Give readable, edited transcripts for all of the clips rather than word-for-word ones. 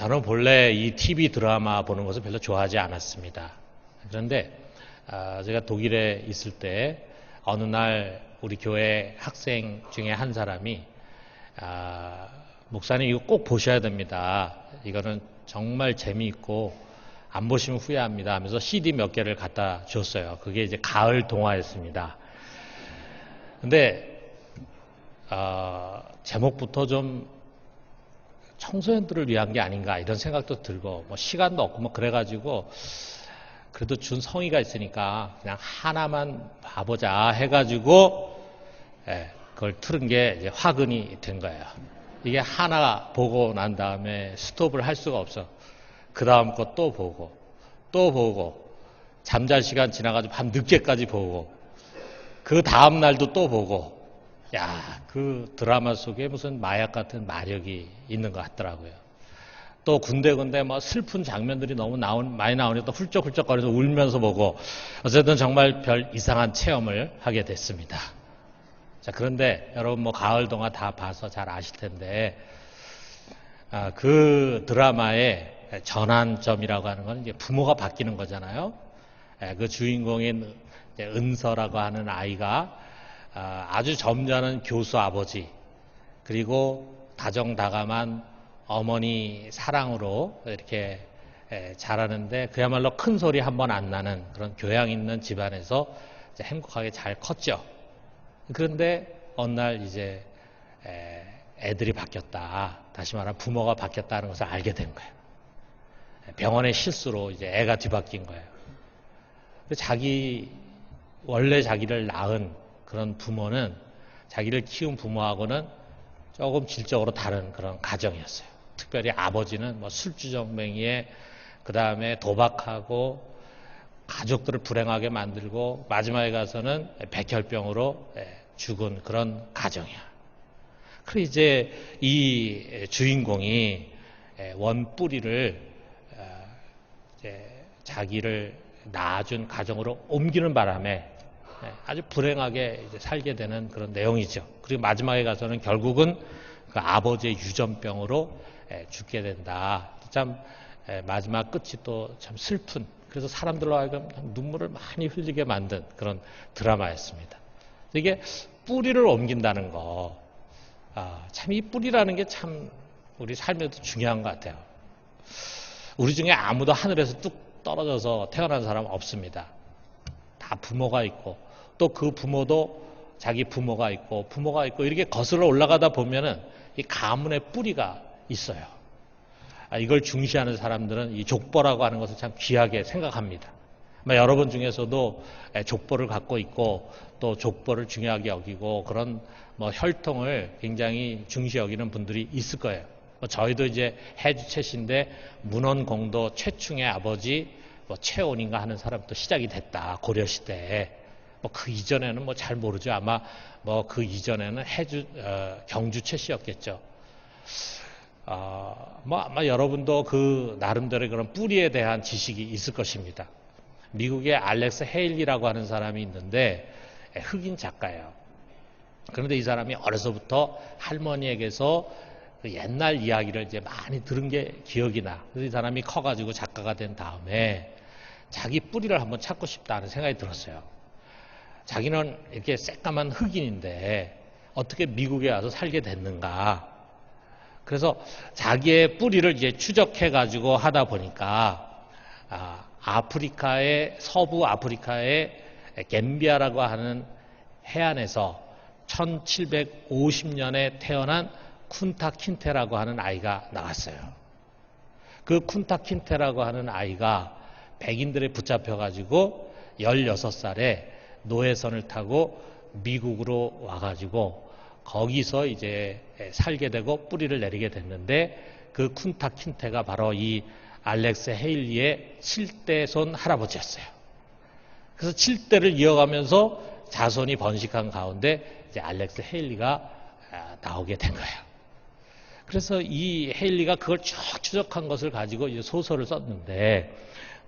저는 본래 이 TV 드라마 보는 것을 별로 좋아하지 않았습니다. 그런데 제가 독일에 있을 때 어느 날 우리 교회 학생 중에 한 사람이 목사님 이거 꼭 보셔야 됩니다. 이거는 정말 재미있고 안 보시면 후회합니다 하면서 CD 몇 개를 갖다 줬어요. 그게 이제 가을 동화였습니다. 근데 제목부터 좀 청소년들을 위한 게 아닌가 이런 생각도 들고 뭐 시간도 없고 뭐 그래가지고 그래도 준 성의가 있으니까 그냥 하나만 봐보자 해가지고 그걸 틀은 게 이제 화근이 된 거예요. 이게 하나 보고 난 다음에 스톱을 할 수가 없어. 그 다음 거 또 보고 잠잘 시간 지나가지고 밤 늦게까지 보고 그 다음 날도 또 보고 야, 그 드라마 속에 무슨 마약 같은 마력이 있는 것 같더라고요. 또 군데군데 뭐 슬픈 장면들이 너무 많이 나오니까 또 훌쩍훌쩍거려서 울면서 보고 어쨌든 정말 별 이상한 체험을 하게 됐습니다. 자, 그런데 여러분 뭐 가을 동화 다 봐서 잘 아실 텐데 그 드라마의 전환점이라고 하는 건 이제 부모가 바뀌는 거잖아요. 그 주인공인 은서라고 하는 아이가 아주 점잖은 교수 아버지 그리고 다정다감한 어머니 사랑으로 이렇게 자라는데 그야말로 큰 소리 한 번 안 나는 그런 교양 있는 집안에서 이제 행복하게 잘 컸죠. 그런데 어느 날 이제 애들이 바뀌었다. 다시 말하면 부모가 바뀌었다는 것을 알게 된 거예요. 병원의 실수로 이제 애가 뒤바뀐 거예요. 원래 자기를 낳은 그런 부모는 자기를 키운 부모하고는 조금 질적으로 다른 그런 가정이었어요. 특별히 아버지는 뭐 술주정뱅이에 그 다음에 도박하고 가족들을 불행하게 만들고 마지막에 가서는 백혈병으로 죽은 그런 가정이야. 그래서 이제 이 주인공이 원뿌리를 자기를 낳아준 가정으로 옮기는 바람에 아주 불행하게 이제 살게 되는 그런 내용이죠. 그리고 마지막에 가서는 결국은 그 아버지의 유전병으로 죽게 된다. 참 마지막 끝이 또 참 슬픈, 그래서 사람들로 하여금 눈물을 많이 흘리게 만든 그런 드라마였습니다. 이게 뿌리를 옮긴다는 거, 참 이 뿌리라는 게 참 우리 삶에도 중요한 것 같아요. 우리 중에 아무도 하늘에서 뚝 떨어져서 태어난 사람 없습니다. 다 부모가 있고 또 그 부모도 자기 부모가 있고 이렇게 거슬러 올라가다 보면은 이 가문의 뿌리가 있어요. 이걸 중시하는 사람들은 이 족보라고 하는 것을 참 귀하게 생각합니다. 여러분 중에서도 족보를 갖고 있고 또 족보를 중요하게 여기고 그런 뭐 혈통을 굉장히 중시 여기는 분들이 있을 거예요. 저희도 이제 해주 최씨인데 문헌공도 최충의 아버지 최온인가 하는 사람부터 시작이 됐다. 고려시대에. 그 이전에는 잘 모르죠. 아마 그 이전에는 경주 최씨였겠죠. 아마 여러분도 그 나름대로의 그런 뿌리에 대한 지식이 있을 것입니다. 미국의 알렉스 헤일리라고 하는 사람이 있는데 흑인 작가예요. 그런데 이 사람이 어려서부터 할머니에게서 그 옛날 이야기를 이제 많이 들은 게 기억이 나. 그래서 이 사람이 커가지고 작가가 된 다음에 자기 뿌리를 한번 찾고 싶다는 생각이 들었어요. 자기는 이렇게 새까만 흑인인데 어떻게 미국에 와서 살게 됐는가. 그래서 자기의 뿌리를 이제 추적해가지고 하다 보니까 서부 아프리카의 갬비아라고 하는 해안에서 1750년에 태어난 쿤타 킨테라고 하는 아이가 나왔어요. 그 쿤타 킨테라고 하는 아이가 백인들에 붙잡혀가지고 16살에 노예선을 타고 미국으로 와가지고 거기서 이제 살게 되고 뿌리를 내리게 됐는데 그 쿤타 킨테가 바로 이 알렉스 헤일리의 7대손 할아버지였어요. 그래서 7대를 이어가면서 자손이 번식한 가운데 이제 알렉스 헤일리가 나오게 된 거예요. 그래서 이 헤일리가 그걸 쭉 추적한 것을 가지고 이제 소설을 썼는데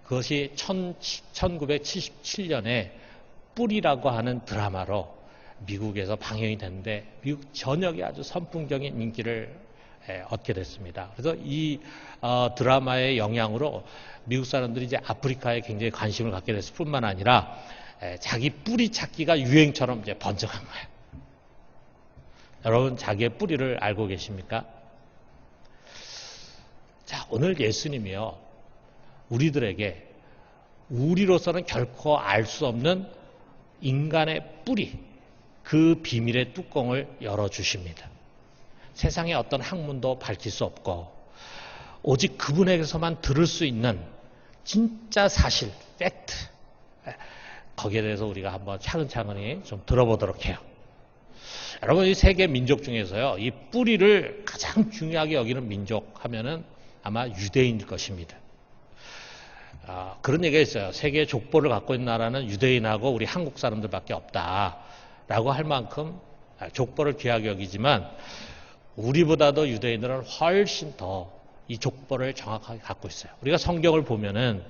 그것이 1977년에 뿌리라고 하는 드라마로 미국에서 방영이 됐는데 미국 전역에 아주 선풍적인 인기를 얻게 됐습니다. 그래서 이 드라마의 영향으로 미국 사람들이 이제 아프리카에 굉장히 관심을 갖게 됐을 뿐만 아니라 자기 뿌리 찾기가 유행처럼 이제 번쩍한 거예요. 여러분, 자기의 뿌리를 알고 계십니까? 자, 오늘 예수님이요, 우리들에게 우리로서는 결코 알 수 없는 인간의 뿌리, 그 비밀의 뚜껑을 열어주십니다. 세상의 어떤 학문도 밝힐 수 없고 오직 그분에게서만 들을 수 있는 진짜 사실, 팩트, 거기에 대해서 우리가 한번 차근차근히 좀 들어보도록 해요. 여러분, 이 세계 민족 중에서요, 이 뿌리를 가장 중요하게 여기는 민족 하면은 아마 유대인일 것입니다. 그런 얘기가 있어요. 세계 족보를 갖고 있는 나라는 유대인하고 우리 한국 사람들밖에 없다라고 할 만큼 족보를 귀하게 여기지만 우리보다도 유대인들은 훨씬 더 이 족보를 정확하게 갖고 있어요. 우리가 성경을 보면은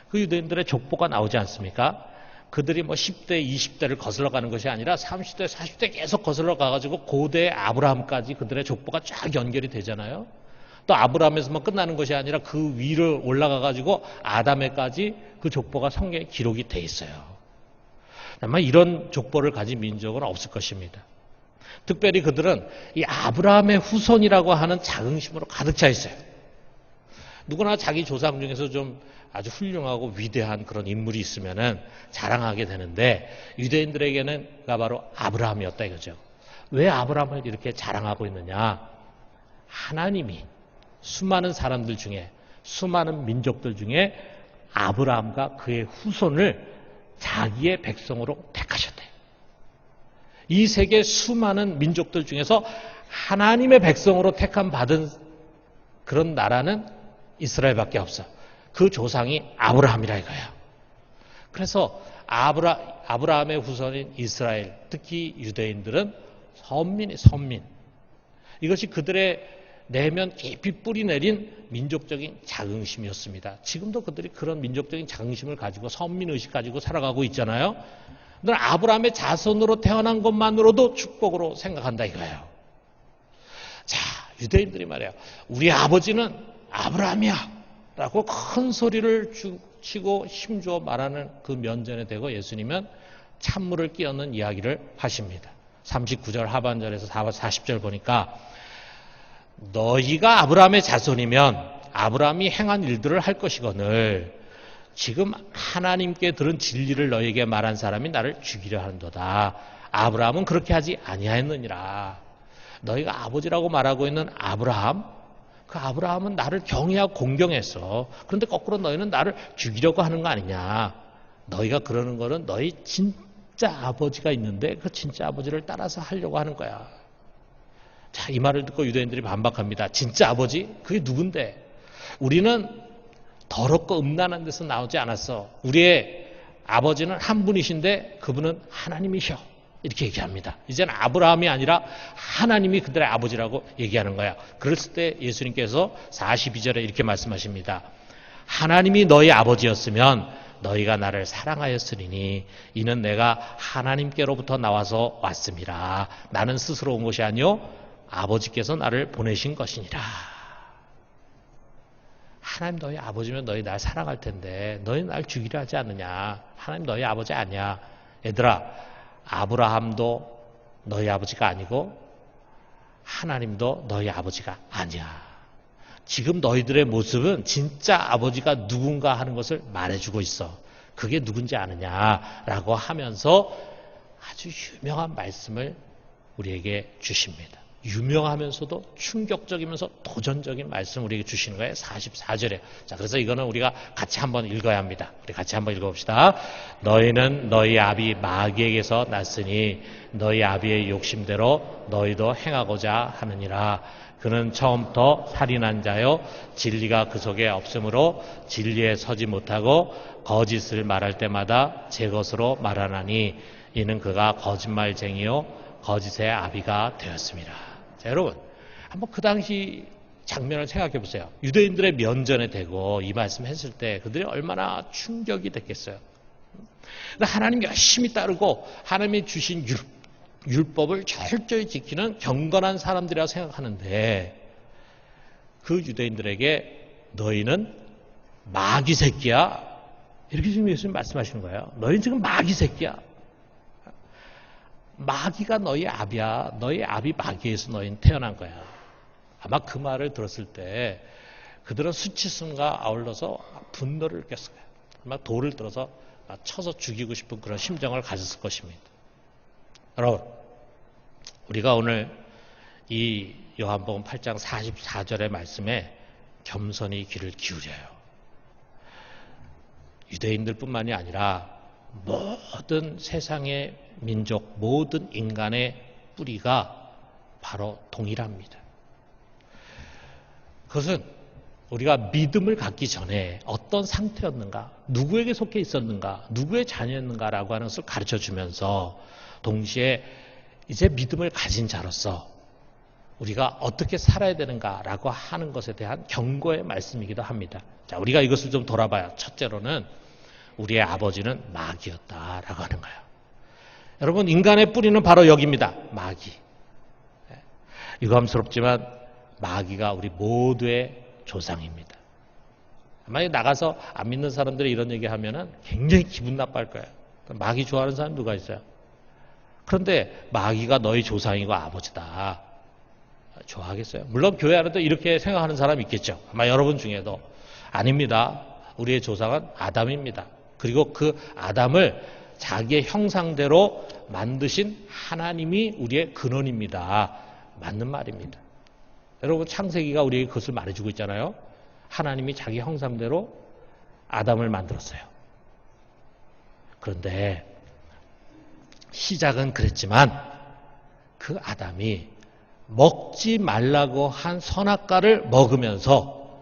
그 유대인들의 족보가 나오지 않습니까? 그들이 뭐 10대, 20대를 거슬러 가는 것이 아니라 30대, 40대 계속 거슬러 가가지고 고대 아브라함까지 그들의 족보가 쫙 연결이 되잖아요. 또 아브라함에서만 끝나는 것이 아니라 그 위를 올라가가지고 아담에까지 그 족보가 성경에 기록이 돼 있어요. 아마 이런 족보를 가진 민족은 없을 것입니다. 특별히 그들은 이 아브라함의 후손이라고 하는 자긍심으로 가득 차 있어요. 누구나 자기 조상 중에서 좀 아주 훌륭하고 위대한 그런 인물이 있으면은 자랑하게 되는데 유대인들에게는 그가 바로 아브라함이었다 이거죠. 왜 아브라함을 이렇게 자랑하고 있느냐? 하나님이 수많은 사람들 중에, 수많은 민족들 중에 아브라함과 그의 후손을 자기의 백성으로 택하셨대요. 이 세계 수많은 민족들 중에서 하나님의 백성으로 택함 받은 그런 나라는 이스라엘밖에 없어. 그 조상이 아브라함이라 이거야. 그래서 아브라함의 후손인 이스라엘, 특히 유대인들은 선민. 이것이 그들의 내면 깊이 뿌리 내린 민족적인 자긍심이었습니다. 지금도 그들이 그런 민족적인 자긍심을 가지고 선민의식 가지고 살아가고 있잖아요. 늘 아브라함의 자손으로 태어난 것만으로도 축복으로 생각한다 이거예요. 자, 유대인들이 말이에요. 우리 아버지는 아브라함이야 라고 큰 소리를 치고 힘주어 말하는 그 면전에 대고 예수님은 찬물을 끼얹는 이야기를 하십니다. 39절 하반절에서 40절 보니까 너희가 아브라함의 자손이면 아브라함이 행한 일들을 할 것이거늘 지금 하나님께 들은 진리를 너희에게 말한 사람이 나를 죽이려 하는도다. 아브라함은 그렇게 하지 아니하였느니라. 너희가 아버지라고 말하고 있는 아브라함, 그 아브라함은 나를 경외하고 공경했어. 그런데 거꾸로 너희는 나를 죽이려고 하는 거 아니냐. 너희가 그러는 거는 너희 진짜 아버지가 있는데 그 진짜 아버지를 따라서 하려고 하는 거야. 자, 이 말을 듣고 유대인들이 반박합니다. 진짜 아버지? 그게 누군데? 우리는 더럽고 음란한 데서 나오지 않았어. 우리의 아버지는 한 분이신데 그분은 하나님이셔. 이렇게 얘기합니다. 이제는 아브라함이 아니라 하나님이 그들의 아버지라고 얘기하는 거야. 그랬을 때 예수님께서 42절에 이렇게 말씀하십니다. 하나님이 너희 아버지였으면 너희가 나를 사랑하였으리니 이는 내가 하나님께로부터 나와서 왔음이라. 나는 스스로 온 것이 아니요 아버지께서 나를 보내신 것이니라. 하나님 너희 아버지면 너희 날 사랑할 텐데 너희 날 죽이려 하지 않느냐. 하나님 너희 아버지 아니야. 얘들아, 아브라함도 너희 아버지가 아니고 하나님도 너희 아버지가 아니야. 지금 너희들의 모습은 진짜 아버지가 누군가 하는 것을 말해주고 있어. 그게 누군지 아느냐라고 하면서 아주 유명한 말씀을 우리에게 주십니다. 유명하면서도 충격적이면서 도전적인 말씀 우리에게 주시는 거예요. 44절에. 자, 그래서 이거는 우리가 같이 한번 읽어야 합니다. 우리 같이 한번 읽어봅시다. 너희는 너희 아비 마귀에게서 났으니 너희 아비의 욕심대로 너희도 행하고자 하느니라. 그는 처음부터 살인한 자요 진리가 그 속에 없으므로 진리에 서지 못하고 거짓을 말할 때마다 제 것으로 말하나니 이는 그가 거짓말쟁이요 거짓의 아비가 되었습니다. 자, 여러분 한번 그 당시 장면을 생각해 보세요. 유대인들의 면전에 대고 이 말씀 했을 때 그들이 얼마나 충격이 됐겠어요. 하나님 열심히 따르고 하나님이 주신 율법을 철저히 지키는 경건한 사람들이라고 생각하는데 그 유대인들에게 너희는 마귀 새끼야. 이렇게 지금 예수님 말씀하시는 거예요. 너희는 지금 마귀 새끼야. 마귀가 너희 압이야. 너희 압이 마귀에서 너희는 태어난 거야. 아마 그 말을 들었을 때 그들은 수치심과 아울러서 분노를 느꼈을 거예요. 아마 돌을 들어서 쳐서 죽이고 싶은 그런 심정을 가졌을 것입니다. 여러분, 우리가 오늘 이 요한복음 8장 44절의 말씀에 겸손히 귀를 기울여요. 유대인들뿐만이 아니라 모든 세상의 민족, 모든 인간의 뿌리가 바로 동일합니다. 그것은 우리가 믿음을 갖기 전에 어떤 상태였는가, 누구에게 속해 있었는가, 누구의 자녀였는가라고 하는 것을 가르쳐 주면서 동시에 이제 믿음을 가진 자로서 우리가 어떻게 살아야 되는가라고 하는 것에 대한 경고의 말씀이기도 합니다. 자, 우리가 이것을 좀 돌아봐요. 첫째로는 우리의 아버지는 마귀였다라고 하는 거예요. 여러분, 인간의 뿌리는 바로 여기입니다. 마귀. 유감스럽지만 마귀가 우리 모두의 조상입니다. 만약에 나가서 안 믿는 사람들이 이런 얘기하면은 굉장히 기분 나빠할 거예요. 마귀 좋아하는 사람 누가 있어요? 그런데 마귀가 너희 조상이고 아버지다. 좋아하겠어요? 물론 교회 안에도 이렇게 생각하는 사람이 있겠죠. 아마 여러분 중에도. 아닙니다. 우리의 조상은 아담입니다. 그리고 그 아담을 자기의 형상대로 만드신 하나님이 우리의 근원입니다. 맞는 말입니다. 여러분, 창세기가 우리에게 그것을 말해주고 있잖아요. 하나님이 자기 형상대로 아담을 만들었어요. 그런데 시작은 그랬지만 그 아담이 먹지 말라고 한 선악과를 먹으면서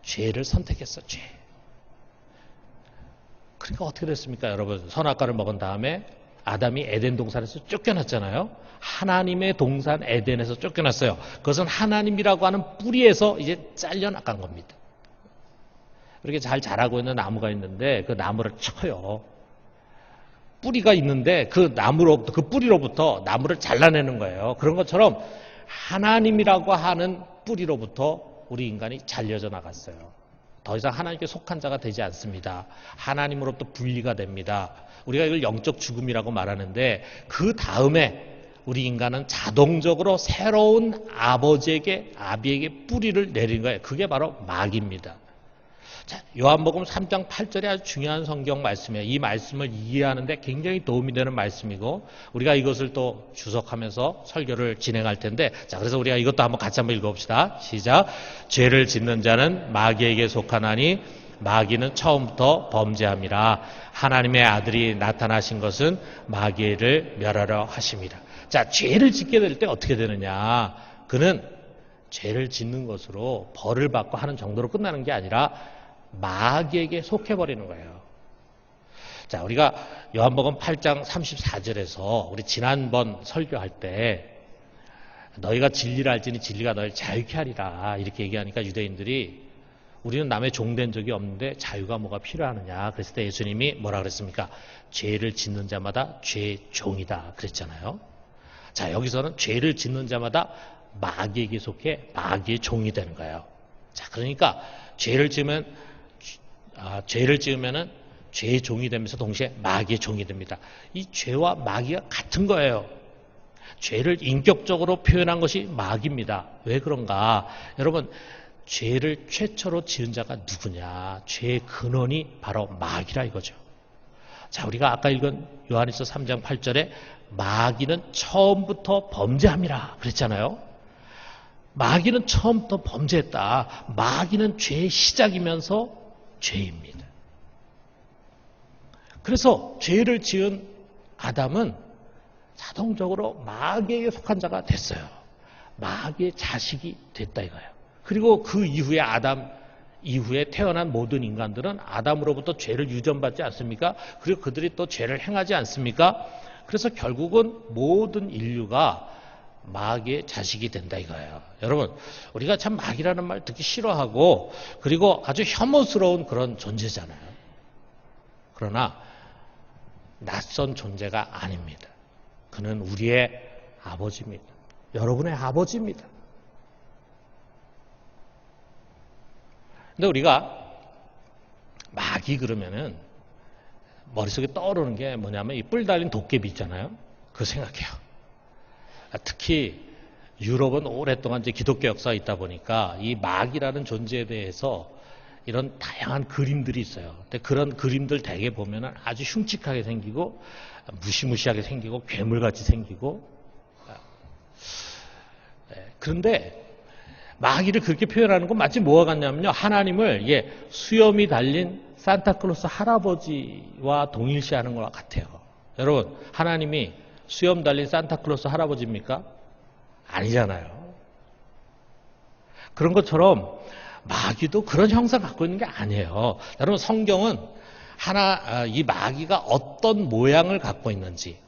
죄를 선택했어. 죄. 그러니까 어떻게 됐습니까, 여러분? 선악과를 먹은 다음에 아담이 에덴 동산에서 쫓겨났잖아요. 하나님의 동산 에덴에서 쫓겨났어요. 그것은 하나님이라고 하는 뿌리에서 이제 잘려나간 겁니다. 이렇게 잘 자라고 있는 나무가 있는데 그 나무를 쳐요. 뿌리가 있는데 그 나무로부터, 그 뿌리로부터 나무를 잘라내는 거예요. 그런 것처럼 하나님이라고 하는 뿌리로부터 우리 인간이 잘려져 나갔어요. 더 이상 하나님께 속한 자가 되지 않습니다. 하나님으로부터 분리가 됩니다. 우리가 이걸 영적 죽음이라고 말하는데 그 다음에 우리 인간은 자동적으로 새로운 아비에게 뿌리를 내린 거예요. 그게 바로 마귀입니다. 자, 요한복음 3장 8절에 아주 중요한 성경 말씀이에요. 이 말씀을 이해하는데 굉장히 도움이 되는 말씀이고 우리가 이것을 또 주석하면서 설교를 진행할 텐데, 자, 그래서 우리가 이것도 같이 한번 읽어봅시다. 시작. 죄를 짓는 자는 마귀에게 속하나니 마귀는 처음부터 범죄함이라. 하나님의 아들이 나타나신 것은 마귀를 멸하려 하심이라. 자, 죄를 짓게 될 때 어떻게 되느냐? 그는 죄를 짓는 것으로 벌을 받고 하는 정도로 끝나는 게 아니라 마귀에게 속해버리는 거예요. 자, 우리가 요한복음 8장 34절에서 우리 지난번 설교할 때 너희가 진리를 알지니 진리가 너희를 자유케 하리라 이렇게 얘기하니까 유대인들이 우리는 남의 종된 적이 없는데 자유가 뭐가 필요하느냐 그랬을 때 예수님이 뭐라 그랬습니까? 죄를 짓는 자마다 죄의 종이다 그랬잖아요. 자, 여기서는 죄를 짓는 자마다 마귀에게 속해 마귀의 종이 되는 거예요. 자, 그러니까 죄를 지으면은 죄의 종이 되면서 동시에 마귀의 종이 됩니다. 이 죄와 마귀가 같은 거예요. 죄를 인격적으로 표현한 것이 마귀입니다. 왜 그런가? 여러분, 죄를 최초로 지은 자가 누구냐? 죄의 근원이 바로 마귀라 이거죠. 자, 우리가 아까 읽은 요한일서 3장 8절에 마귀는 처음부터 범죄함이라 그랬잖아요. 마귀는 처음부터 범죄했다. 마귀는 죄의 시작이면서 죄입니다. 그래서 죄를 지은 아담은 자동적으로 마귀에게 속한 자가 됐어요. 마귀의 자식이 됐다 이거예요. 그리고 그 이후에 아담 이후에 태어난 모든 인간들은 아담으로부터 죄를 유전받지 않습니까? 그리고 그들이 또 죄를 행하지 않습니까? 그래서 결국은 모든 인류가 마귀의 자식이 된다 이거예요. 여러분, 우리가 참 마귀라는 말 듣기 싫어하고 그리고 아주 혐오스러운 그런 존재잖아요. 그러나 낯선 존재가 아닙니다. 그는 우리의 아버지입니다. 여러분의 아버지입니다. 근데 우리가 마귀 그러면은 머릿속에 떠오르는 게 뭐냐면 이 뿔 달린 도깨비 있잖아요. 그거 생각해요. 특히 유럽은 오랫동안 이제 기독교 역사가 있다 보니까 이 마귀라는 존재에 대해서 이런 다양한 그림들이 있어요. 근데 그런 그림들 대개 보면은 아주 흉측하게 생기고 무시무시하게 생기고 괴물같이 생기고. 그런데 마귀를 그렇게 표현하는 건 마치 뭐와 같냐면요. 하나님을 수염이 달린 산타클로스 할아버지와 동일시하는 것과 같아요. 여러분, 하나님이 수염 달린 산타클로스 할아버지입니까? 아니잖아요. 그런 것처럼 마귀도 그런 형상을 갖고 있는 게 아니에요. 여러분, 성경은 이 마귀가 어떤 모양을 갖고 있는지,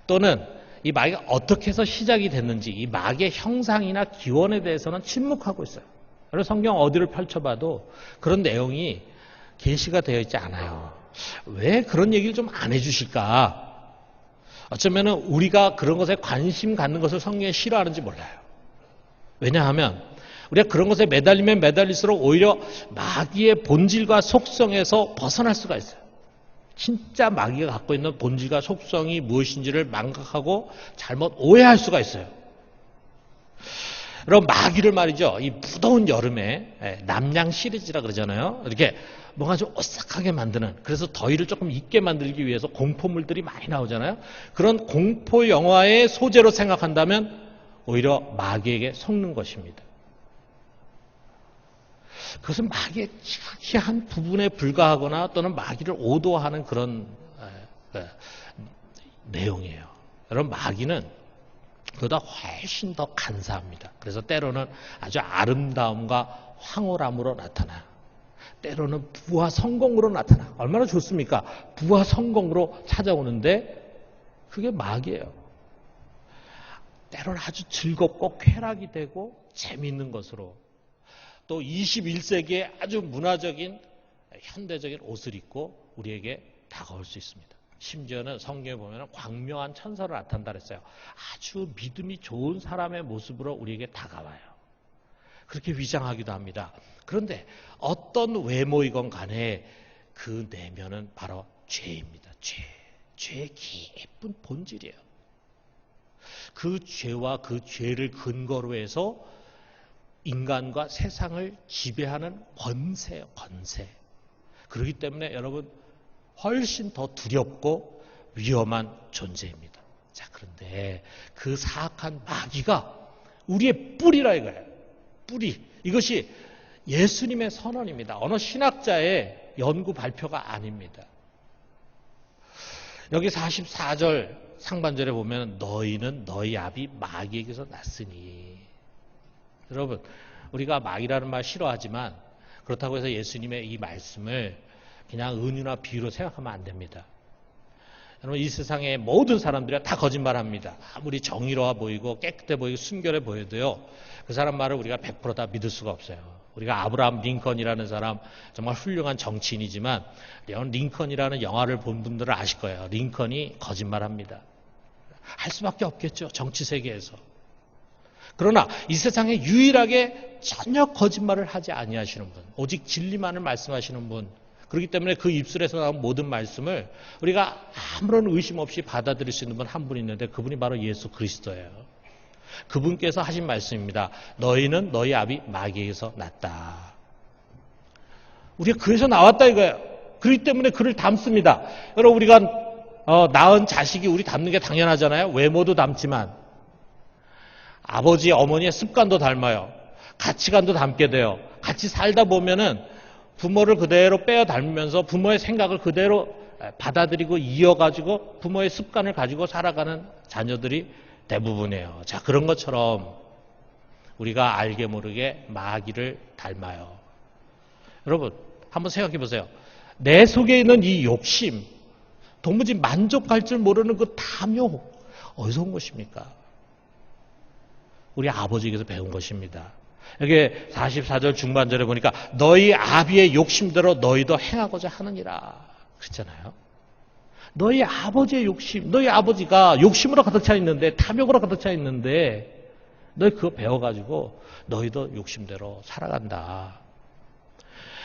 또는 이 마귀가 어떻게 해서 시작이 됐는지, 이 마귀의 형상이나 기원에 대해서는 침묵하고 있어요. 여러분, 성경 어디를 펼쳐봐도 그런 내용이 계시가 되어 있지 않아요. 왜 그런 얘기를 좀 안 해주실까? 어쩌면은 우리가 그런 것에 관심 갖는 것을 성경에 싫어하는지 몰라요. 왜냐하면 우리가 그런 것에 매달리면 매달릴수록 오히려 마귀의 본질과 속성에서 벗어날 수가 있어요. 진짜 마귀가 갖고 있는 본질과 속성이 무엇인지를 망각하고 잘못 오해할 수가 있어요. 여러분, 마귀를 말이죠. 이 무더운 여름에 남양 시리즈라 그러잖아요. 이렇게 뭔가 좀 오싹하게 만드는, 그래서 더위를 조금 잊게 만들기 위해서 공포물들이 많이 나오잖아요. 그런 공포 영화의 소재로 생각한다면 오히려 마귀에게 속는 것입니다. 그것은 마귀의 지극히 한 부분에 불과하거나 또는 마귀를 오도하는 그런 내용이에요. 여러분, 마귀는 그보다 훨씬 더 간사합니다. 그래서 때로는 아주 아름다움과 황홀함으로 나타나요. 때로는 부와 성공으로 나타나. 얼마나 좋습니까? 부와 성공으로 찾아오는데 그게 마귀예요. 때로는 아주 즐겁고 쾌락이 되고 재미있는 것으로, 또 21세기에 아주 문화적인 현대적인 옷을 입고 우리에게 다가올 수 있습니다. 심지어는 성경에 보면 광명한 천사로 나타난다 그랬어요. 아주 믿음이 좋은 사람의 모습으로 우리에게 다가와요. 그렇게 위장하기도 합니다. 그런데 어떤 외모이건 간에 그 내면은 바로 죄입니다. 죄의 깊은 본질이에요. 그 죄와 그 죄를 근거로 해서 인간과 세상을 지배하는 권세예요. 권세. 그렇기 때문에 여러분, 훨씬 더 두렵고 위험한 존재입니다. 자, 그런데 그 사악한 마귀가 우리의 뿌리라 이거예요. 뿌리. 이것이 예수님의 선언입니다. 어느 신학자의 연구 발표가 아닙니다. 여기 44절 상반절에 보면 너희는 너희 아비 마귀에게서 났으니. 여러분, 우리가 마귀라는 말 싫어하지만 그렇다고 해서 예수님의 이 말씀을 그냥 은유나 비유로 생각하면 안 됩니다. 여러분, 이 세상의 모든 사람들이 다 거짓말합니다. 아무리 정의로워 보이고 깨끗해 보이고 순결해 보여도요, 그 사람 말을 우리가 100% 다 믿을 수가 없어요. 우리가 아브라함 링컨이라는 사람, 정말 훌륭한 정치인이지만 링컨이라는 영화를 본 분들은 아실 거예요. 링컨이 거짓말합니다. 할 수밖에 없겠죠, 정치 세계에서. 그러나 이 세상에 유일하게 전혀 거짓말을 하지 아니하시는 분, 오직 진리만을 말씀하시는 분, 그렇기 때문에 그 입술에서 나온 모든 말씀을 우리가 아무런 의심 없이 받아들일 수 있는 분 한 분 있는데 그분이 바로 예수 그리스도예요. 그분께서 하신 말씀입니다. 너희는 너희 아비 마귀에게서 났다. 우리가 그래서 나왔다 이거예요. 그렇기 때문에 그를 닮습니다. 여러분, 우리가 낳은 자식이 우리 닮는 게 당연하잖아요. 외모도 닮지만 아버지, 어머니의 습관도 닮아요. 가치관도 닮게 돼요. 같이 살다 보면은 부모를 그대로 빼어 닮으면서 부모의 생각을 그대로 받아들이고 이어가지고 부모의 습관을 가지고 살아가는 자녀들이 대부분이에요. 자, 그런 것처럼 우리가 알게 모르게 마귀를 닮아요. 여러분, 한번 생각해 보세요. 내 속에 있는 이 욕심, 도무지 만족할 줄 모르는 그 탐욕, 어디서 온 것입니까? 우리 아버지에게서 배운 것입니다. 여기 44절 중반절에 보니까 너희 아비의 욕심대로 너희도 행하고자 하느니라 그랬잖아요. 너희 아버지의 욕심, 너희 아버지가 욕심으로 가득 차 있는데, 탐욕으로 가득 차 있는데 너희 그거 배워가지고 너희도 욕심대로 살아간다.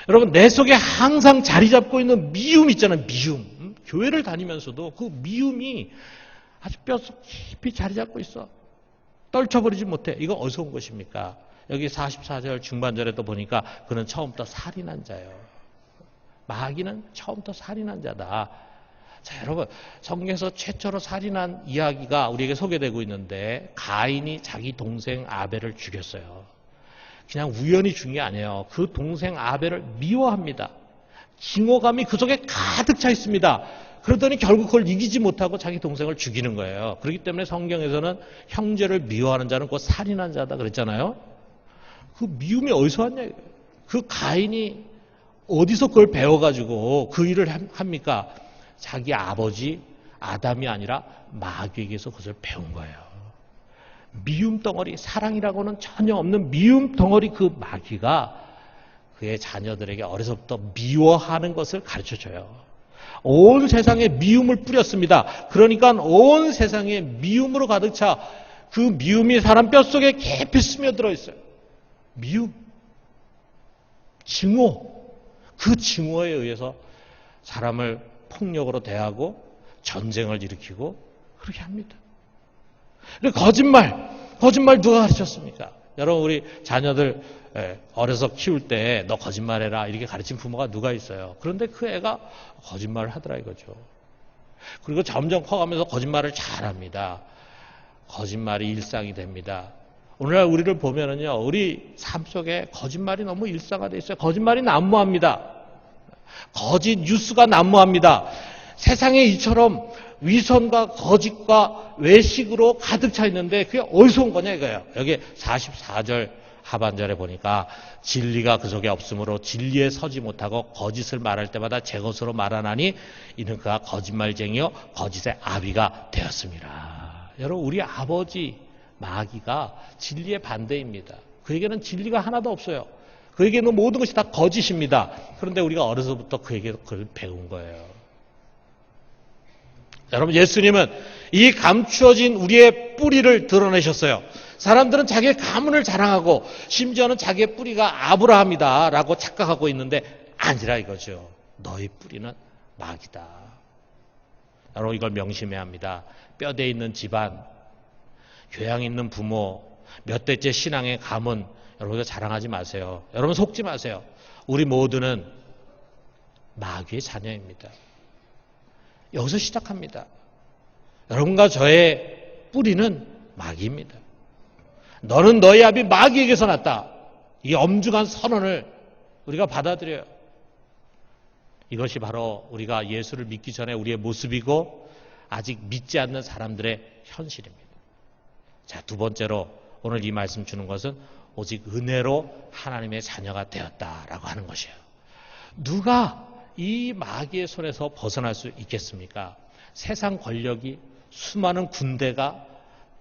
여러분, 내 속에 항상 자리 잡고 있는 미움 있잖아요. 미움. 교회를 다니면서도 그 미움이 아주 뼛속 깊이 자리 잡고 있어. 떨쳐버리지 못해. 이거 어디서 온 것입니까? 여기 44절 중반절에도 보니까 그는 처음부터 살인한 자예요. 마귀는 처음부터 살인한 자다. 자, 여러분, 성경에서 최초로 살인한 이야기가 우리에게 소개되고 있는데 가인이 자기 동생 아벨을 죽였어요. 그냥 우연히 죽인 게 아니에요. 그 동생 아벨을 미워합니다. 증오감이 그 속에 가득 차 있습니다. 그러더니 결국 그걸 이기지 못하고 자기 동생을 죽이는 거예요. 그렇기 때문에 성경에서는 형제를 미워하는 자는 곧 살인한 자다 그랬잖아요. 그 미움이 어디서 왔냐? 그 가인이 어디서 그걸 배워가지고 그 일을 합니까? 자기 아버지 아담이 아니라 마귀에게서 그것을 배운 거예요. 미움 덩어리, 사랑이라고는 전혀 없는 미움 덩어리 그 마귀가 그의 자녀들에게 어려서부터 미워하는 것을 가르쳐줘요. 온 세상에 미움을 뿌렸습니다. 그러니까 온 세상에 미움으로 가득 차 그 미움이 사람 뼛속에 깊이 스며들어 있어요. 미움, 증오, 그 증오에 의해서 사람을 폭력으로 대하고 전쟁을 일으키고 그렇게 합니다. 거짓말 누가 가르쳤습니까? 여러분, 우리 자녀들 어려서 키울 때 너 거짓말해라 이렇게 가르친 부모가 누가 있어요? 그런데 그 애가 거짓말을 하더라 이거죠. 그리고 점점 커가면서 거짓말을 잘합니다. 거짓말이 일상이 됩니다. 오늘날 우리를 보면은요, 우리 삶 속에 거짓말이 너무 일상화되어 있어요. 거짓말이 난무합니다. 거짓 뉴스가 난무합니다. 세상에 이처럼 위선과 거짓과 외식으로 가득 차 있는데 그게 어디서 온 거냐 이거예요. 여기 44절 하반절에 보니까 진리가 그 속에 없으므로 진리에 서지 못하고 거짓을 말할 때마다 제 것으로 말하나니 이는 그가 거짓말쟁이요 거짓의 아비가 되었습니다. 여러분, 우리 아버지 마귀가 진리의 반대입니다. 그에게는 진리가 하나도 없어요. 그에게는 모든 것이 다 거짓입니다. 그런데 우리가 어려서부터 그에게 그걸 배운 거예요. 여러분, 예수님은 이 감추어진 우리의 뿌리를 드러내셨어요. 사람들은 자기의 가문을 자랑하고 심지어는 자기의 뿌리가 아브라함이다 라고 착각하고 있는데 아니라 이거죠. 너희 뿌리는 마귀다. 여러분, 이걸 명심해야 합니다. 뼈대 있는 집안, 교양 있는 부모, 몇 대째 신앙의 가문, 여러분, 이거 자랑하지 마세요. 여러분, 속지 마세요. 우리 모두는 마귀의 자녀입니다. 여기서 시작합니다. 여러분과 저의 뿌리는 마귀입니다. 너는 너희 아비 마귀에게서 났다. 이 엄중한 선언을 우리가 받아들여요. 이것이 바로 우리가 예수를 믿기 전에 우리의 모습이고 아직 믿지 않는 사람들의 현실입니다. 자, 두 번째로 오늘 이 말씀 주는 것은 오직 은혜로 하나님의 자녀가 되었다라고 하는 것이에요. 누가 이 마귀의 손에서 벗어날 수 있겠습니까? 세상 권력이, 수많은 군대가,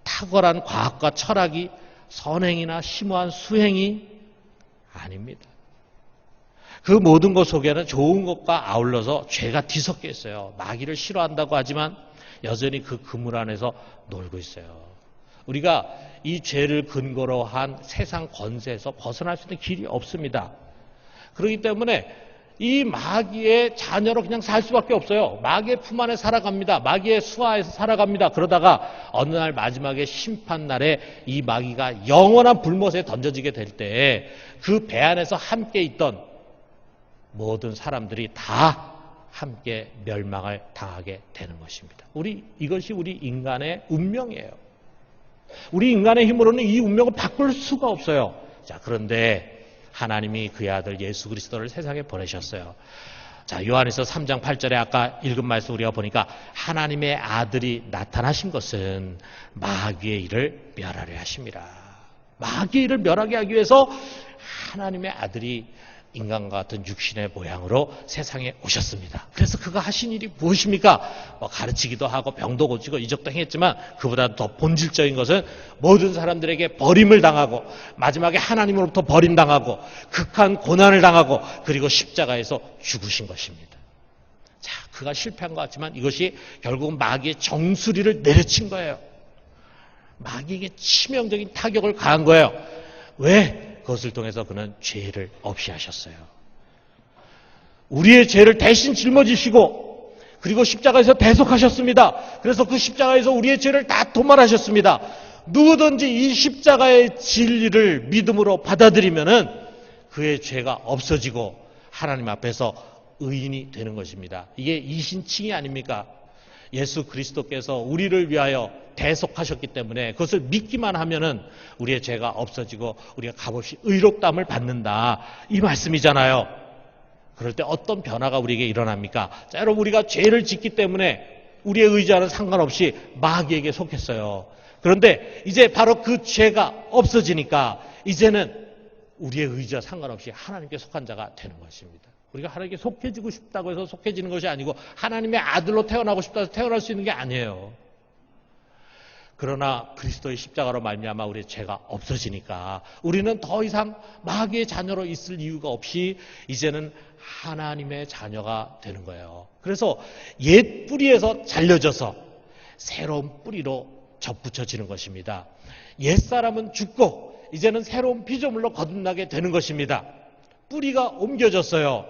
탁월한 과학과 철학이, 선행이나 심오한 수행이 아닙니다. 그 모든 것 속에는 좋은 것과 아울러서 죄가 뒤섞여 있어요. 마귀를 싫어한다고 하지만 여전히 그 그물 안에서 놀고 있어요. 우리가 이 죄를 근거로 한 세상 권세에서 벗어날 수 있는 길이 없습니다. 그렇기 때문에 이 마귀의 자녀로 그냥 살 수밖에 없어요. 마귀의 품 안에 살아갑니다. 마귀의 수하에서 살아갑니다. 그러다가 어느 날 마지막에 심판날에 이 마귀가 영원한 불못에 던져지게 될 때 그 배 안에서 함께 있던 모든 사람들이 다 함께 멸망을 당하게 되는 것입니다. 이것이 우리 인간의 운명이에요. 우리 인간의 힘으로는 이 운명을 바꿀 수가 없어요. 자, 그런데 하나님이 그의 아들 예수 그리스도를 세상에 보내셨어요. 자, 요한에서 3장 8절에 아까 읽은 말씀 우리가 보니까 하나님의 아들이 나타나신 것은 마귀의 일을 멸하려 하심이라. 마귀의 일을 멸하게 하기 위해서 하나님의 아들이 인간과 같은 육신의 모양으로 세상에 오셨습니다. 그래서 그가 하신 일이 무엇입니까? 가르치기도 하고 병도 고치고 이적도 행했지만 그보다 더 본질적인 것은 모든 사람들에게 버림을 당하고 마지막에 하나님으로부터 버림당하고 극한 고난을 당하고 그리고 십자가에서 죽으신 것입니다. 자, 그가 실패한 것 같지만 이것이 결국은 마귀의 정수리를 내려친 거예요. 마귀에게 치명적인 타격을 가한 거예요. 왜? 그것을 통해서 그는 죄를 없이 하셨어요. 우리의 죄를 대신 짊어지시고 그리고 십자가에서 대속하셨습니다. 그래서 그 십자가에서 우리의 죄를 다 도말하셨습니다. 누구든지 이 십자가의 진리를 믿음으로 받아들이면은 그의 죄가 없어지고 하나님 앞에서 의인이 되는 것입니다. 이게 이신칭이 아닙니까? 예수 그리스도께서 우리를 위하여 대속하셨기 때문에 그것을 믿기만 하면은 우리의 죄가 없어지고 우리가 값없이 의롭다함을 받는다. 이 말씀이잖아요. 그럴 때 어떤 변화가 우리에게 일어납니까? 자, 여러분, 우리가 죄를 짓기 때문에 우리의 의지와는 상관없이 마귀에게 속했어요. 그런데 이제 바로 그 죄가 없어지니까 이제는 우리의 의지와 상관없이 하나님께 속한 자가 되는 것입니다. 우리가 하나님께 속해지고 싶다고 해서 속해지는 것이 아니고 하나님의 아들로 태어나고 싶다고 해서 태어날 수 있는 게 아니에요. 그러나 그리스도의 십자가로 말미암아 우리의 죄가 없어지니까 우리는 더 이상 마귀의 자녀로 있을 이유가 없이 이제는 하나님의 자녀가 되는 거예요. 그래서 옛 뿌리에서 잘려져서 새로운 뿌리로 접붙여지는 것입니다. 옛사람은 죽고 이제는 새로운 피조물로 거듭나게 되는 것입니다. 뿌리가 옮겨졌어요.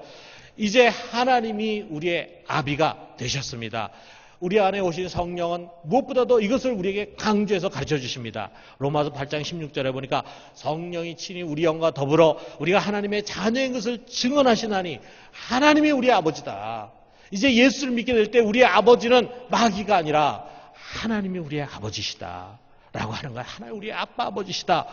이제 하나님이 우리의 아비가 되셨습니다. 우리 안에 오신 성령은 무엇보다도 이것을 우리에게 강조해서 가르쳐 주십니다. 로마서 8장 16절에 보니까 성령이 친히 우리 영과 더불어 우리가 하나님의 자녀인 것을 증언하시나니 하나님이 우리의 아버지다. 이제 예수를 믿게 될 때 우리의 아버지는 마귀가 아니라 하나님이 우리의 아버지시다 라고 하는 거예요. 하나님 우리의 아빠 아버지시다.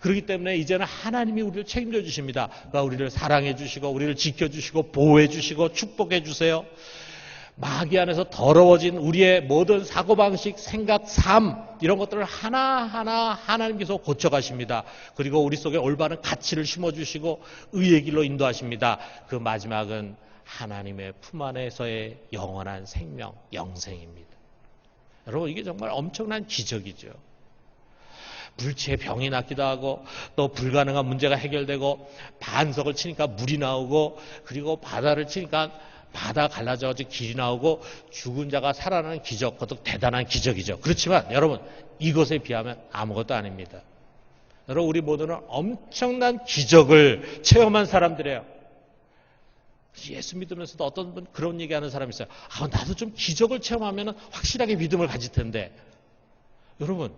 그렇기 때문에 이제는 하나님이 우리를 책임져 주십니다. 그러니까 우리를 사랑해 주시고 우리를 지켜주시고 보호해 주시고 축복해 주세요. 마귀 안에서 더러워진 우리의 모든 사고방식, 생각, 삶 이런 것들을 하나하나 하나님께서 고쳐가십니다. 그리고 우리 속에 올바른 가치를 심어주시고 의의 길로 인도하십니다. 그 마지막은 하나님의 품 안에서의 영원한 생명, 영생입니다. 여러분, 이게 정말 엄청난 기적이죠. 불치의 병이 낫기도 하고 또 불가능한 문제가 해결되고 반석을 치니까 물이 나오고 그리고 바다를 치니까 바다 갈라져가지고 길이 나오고 죽은 자가 살아나는 기적, 그것도 대단한 기적이죠. 그렇지만 여러분, 이것에 비하면 아무것도 아닙니다. 여러분, 우리 모두는 엄청난 기적을 체험한 사람들이에요. 예수 믿으면서도 어떤 분 그런 얘기하는 사람이 있어요. 나도 좀 기적을 체험하면 확실하게 믿음을 가질 텐데. 여러분,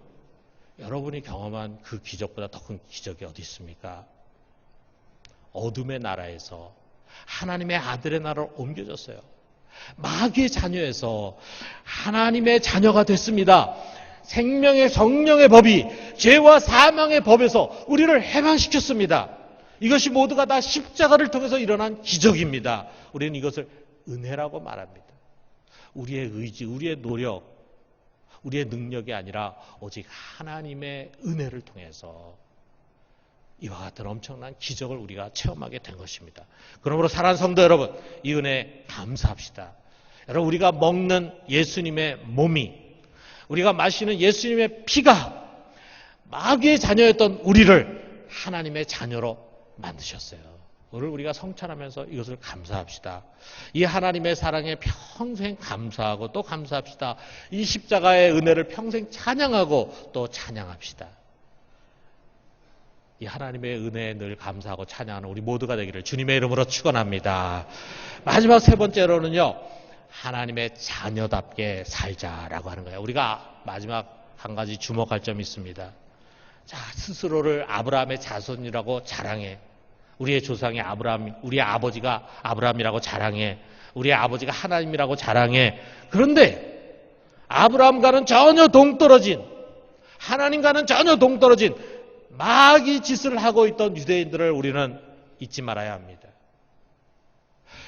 여러분이 경험한 그 기적보다 더 큰 기적이 어디 있습니까? 어둠의 나라에서 하나님의 아들의 나라로 옮겨졌어요. 마귀의 자녀에서 하나님의 자녀가 됐습니다. 생명의 성령의 법이 죄와 사망의 법에서 우리를 해방시켰습니다. 이것이 모두가 다 십자가를 통해서 일어난 기적입니다. 우리는 이것을 은혜라고 말합니다. 우리의 의지, 우리의 노력, 우리의 능력이 아니라 오직 하나님의 은혜를 통해서 이와 같은 엄청난 기적을 우리가 체험하게 된 것입니다. 그러므로 사랑하는 성도 여러분, 이 은혜에 감사합시다. 여러분, 우리가 먹는 예수님의 몸이, 우리가 마시는 예수님의 피가 마귀의 자녀였던 우리를 하나님의 자녀로 만드셨어요. 오늘 우리가 성찬하면서 이것을 감사합시다. 이 하나님의 사랑에 평생 감사하고 또 감사합시다. 이 십자가의 은혜를 평생 찬양하고 또 찬양합시다. 이 하나님의 은혜에 늘 감사하고 찬양하는 우리 모두가 되기를 주님의 이름으로 축원합니다. 마지막 세 번째로는요, 하나님의 자녀답게 살자라고 하는 거예요. 우리가 마지막 한 가지 주목할 점이 있습니다. 자, 스스로를 아브라함의 자손이라고 자랑해. 우리의 조상이 아브라함, 우리의 아버지가 아브라함이라고 자랑해. 우리의 아버지가 하나님이라고 자랑해. 그런데 아브라함과는 전혀 동떨어진, 하나님과는 전혀 동떨어진 마귀 짓을 하고 있던 유대인들을 우리는 잊지 말아야 합니다.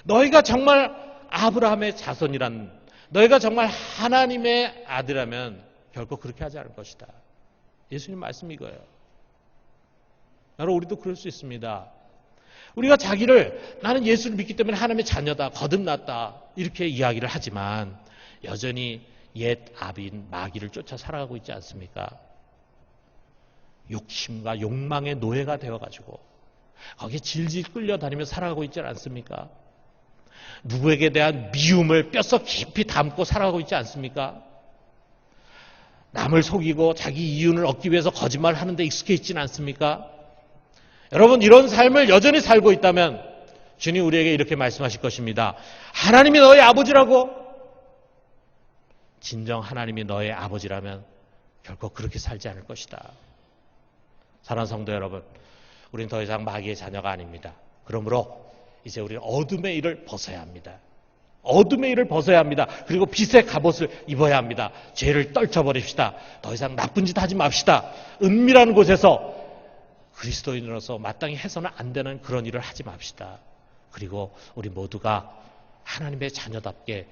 너희가 정말 아브라함의 자손이란, 너희가 정말 하나님의 아들이라면 결코 그렇게 하지 않을 것이다. 예수님 말씀이 이거예요. 여러분, 우리도 그럴 수 있습니다. 우리가 자기를 나는 예수를 믿기 때문에 하나님의 자녀다, 거듭났다 이렇게 이야기를 하지만 여전히 옛 아비인 마귀를 쫓아 살아가고 있지 않습니까? 욕심과 욕망의 노예가 되어가지고 거기에 질질 끌려다니며 살아가고 있지 않습니까? 누구에게 대한 미움을 뼛속 깊이 담고 살아가고 있지 않습니까? 남을 속이고 자기 이윤을 얻기 위해서 거짓말을 하는 데 익숙해 있지는 않습니까? 여러분, 이런 삶을 여전히 살고 있다면 주님 우리에게 이렇게 말씀하실 것입니다. 하나님이 너의 아버지라고? 진정 하나님이 너의 아버지라면 결코 그렇게 살지 않을 것이다. 사랑하는 성도 여러분, 우리는 더 이상 마귀의 자녀가 아닙니다. 그러므로 이제 우리는 어둠의 일을 벗어야 합니다. 어둠의 일을 벗어야 합니다. 그리고 빛의 갑옷을 입어야 합니다. 죄를 떨쳐버립시다. 더 이상 나쁜 짓 하지 맙시다. 은밀한 곳에서 그리스도인으로서 마땅히 해서는 안 되는 그런 일을 하지 맙시다. 그리고 우리 모두가 하나님의 자녀답게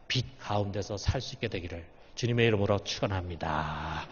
빛 가운데서 살 수 있게 되기를 주님의 이름으로 축원합니다.